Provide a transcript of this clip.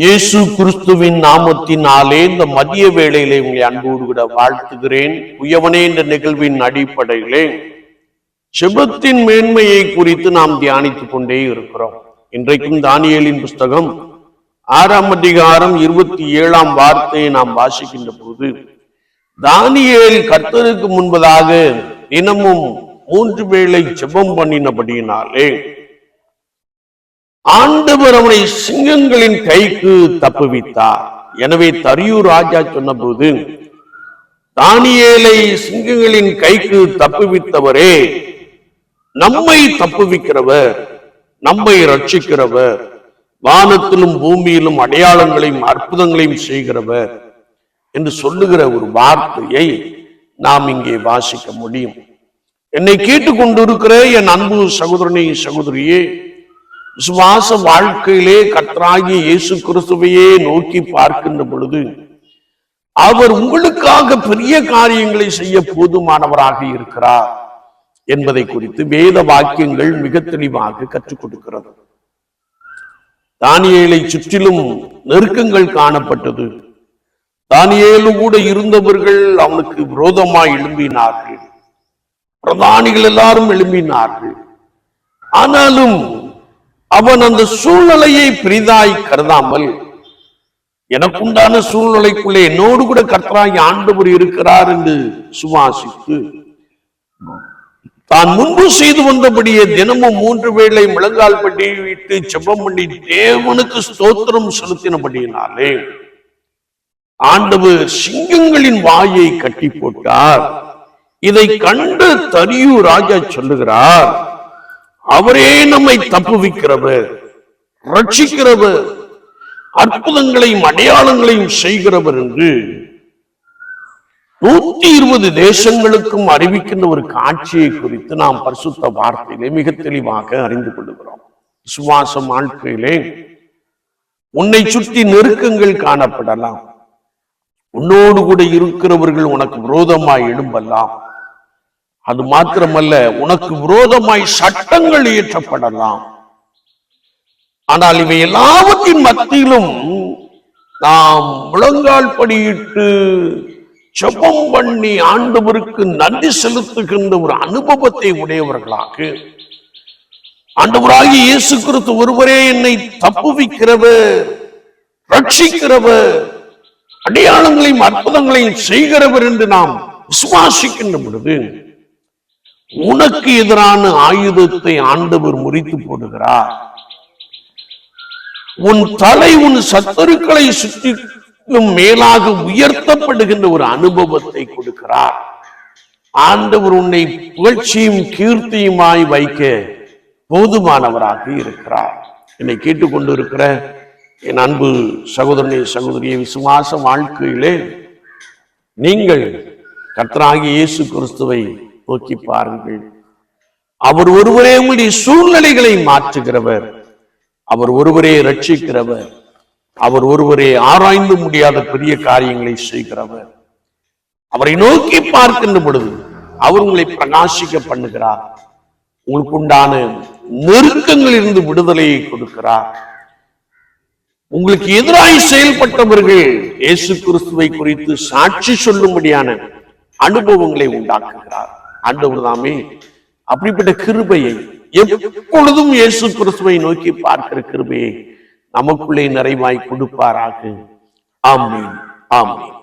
இயேசு கிறிஸ்துவின் நாமத்தினாலே இந்த மதிய வேளையிலே உங்களை அன்போடு கூட வாழ்த்துகிறேன். உயவனே என்ற நிகழ்வின் அடிப்படையிலே ஜெபத்தின் மேன்மையை குறித்து நாம் தியானித்துக் கொண்டே இருக்கிறோம். இன்றைக்கும் தானியேலின் புஸ்தகம் 6ஆம் அதிகாரம் 27ஆம் வார்த்தையை நாம் வாசிக்கின்ற போது, தானியேல் கர்த்தருக்கு முன்பதாக தினமும் 3 வேளை ஜெபம் பண்ணினபடியினாலே ஆண்டவர் அவனை சிங்கங்களின் கைக்கு தப்புவித்தார். எனவே தரியு ராஜா சொன்னபோது, தானியேலை சிங்கங்களின் கைக்கு தப்புவித்தவரே, நம்மை தப்புவிக்கிறவர், நம்மை ரட்சிக்கிறவர், வானத்திலும் பூமியிலும் அடையாளங்களையும் அற்புதங்களையும் செய்கிறவர் என்று சொல்லுகிற ஒரு வார்த்தையை நாம் இங்கே வாசிக்க முடியும். என்னை கேட்டுக்கொண்டிருக்கிற என் அன்பு சகோதரனே, சகோதரியே, விசுவாச வாழ்க்கையிலே கர்த்தராகிய இயேசு கிறிஸ்துவையே நோக்கி பார்க்கின்ற பொழுது, அவர் உங்களுக்காக பெரிய காரியங்களை செய்ய போதுமானவராக இருக்கிறார் என்பதை குறித்து வேத வாக்கியங்கள் மிக தெளிவாக கற்றுக் கொடுக்கிறது. தானியேலை சுற்றிலும் நெருக்கங்கள் காணப்பட்டது. தானியேலு கூட இருந்தவர்கள் அவனுக்கு விரோதமாய் எழும்பினார்கள். பிரதானிகள் எல்லாரும் எழும்பினார்கள். ஆனாலும் அவன் அந்த சூழ்நிலையை பெரிதாய் கருதாமல், எனக்குண்டான சூழ்நிலைக்குள்ளே என்னோடு கூட கர்த்தராகிய ஆண்டவர் இருக்கிறார் என்று சுவாசித்து, தான் முன்பு செய்து வந்தபடியே தினமும் 3 வேளை முழங்கால் படி விட்டு ஜெபம் பண்ணி தேவனுக்கு ஸ்தோத்திரம் செலுத்தினபடியினாலே ஆண்டவர் சிங்கங்களின் வாயை கட்டி போட்டார். இதை கண்டு தரியு ராஜா சொல்லுகிறார், அவரே நம்மை தப்புவிக்கிறவர், ரட்சிக்கிறவர், அற்புதங்களையும் அடையாளங்களையும் செய்கிறவர் என்று 120 தேசங்களுக்கும் அறிவிக்கின்ற ஒரு காட்சியை குறித்து நாம் பரிசுத்த வார்த்தையிலே மிக தெளிவாக அறிந்து கொள்கிறோம். விசுவாச வாழ்க்கையிலே உன்னை சுற்றி நெருக்கங்கள் காணப்படலாம். உன்னோடு கூட இருக்கிறவர்கள் உனக்கு விரோதமாய் எழும்பலாம். அது மாத்திரமல்ல, உனக்கு விரோதமாய் சட்டங்கள் இயற்றப்படலாம். ஆனால் இவை எல்லாவற்றின் மத்தியிலும் நாம் முழங்கால் படியிட்டு ஜெபம் பண்ணி ஆண்டவருக்கு நன்றி செலுத்துகின்ற ஒரு அனுபவத்தை உடையவர்களாக, ஆண்டவராகிய இயேசு கிறிஸ்து ஒருவரே என்னை தப்புவிக்கிறவர், ரட்சிக்கிறவர், அடையாளங்களையும் அற்புதங்களையும் செய்கிறவர் என்று நாம் விசுவாசிக்கின்ற பொழுது, உனக்கு எதிரான ஆயுதத்தை ஆண்டவர் முறித்து போடுகிறார். உன் தலை உன் சத்துருக்களை சுற்றி மேலாக உயர்த்தப்படுகின்ற ஒரு அனுபவத்தை கொடுக்கிறார். ஆண்டவர் உன்னை புகழ்ச்சியும் கீர்த்தியுமாய் வைக்க போதுமானவராக இருக்கிறார். என்னை கேட்டுக்கொண்டு இருக்கிற என் அன்பு சகோதரனே, சகோதரியை, விசுவாச வாழ்க்கையிலே நீங்கள் கர்த்தராகிய இயேசு கிறிஸ்துவை நோக்கி பாருங்கள். அவர் ஒருவரே உங்களுடைய சூழ்நிலைகளை மாற்றுகிறவர், அவர் ஒருவரே ரட்சிக்கிறவர், அவர் ஒருவரே ஆராய்ந்து முடியாத பெரிய காரியங்களை செய்கிறவர். அவரை நோக்கி பார்க்கின்ற பொழுது அவர் உங்களை பிரகாசிக்க பண்ணுகிறார். உங்களுக்கு உண்டான நெருக்கங்களில் இருந்து விடுதலையை கொடுக்கிறார். உங்களுக்கு எதிராய் செயல்பட்டவர்கள் இயேசு கிறிஸ்துவை குறித்து சாட்சி சொல்லும்படியான அனுபவங்களை உண்டாக்குகிறார். ஆண்டவர் தாமே அப்படிப்பட்ட கிருபையை, எப்பொழுதும் இயேசு கிறிஸ்துவை நோக்கி பார்க்கிற கிருபையை நமக்குள்ளே நிறைவாய் கொடுப்பாராக. ஆமென், ஆமென்.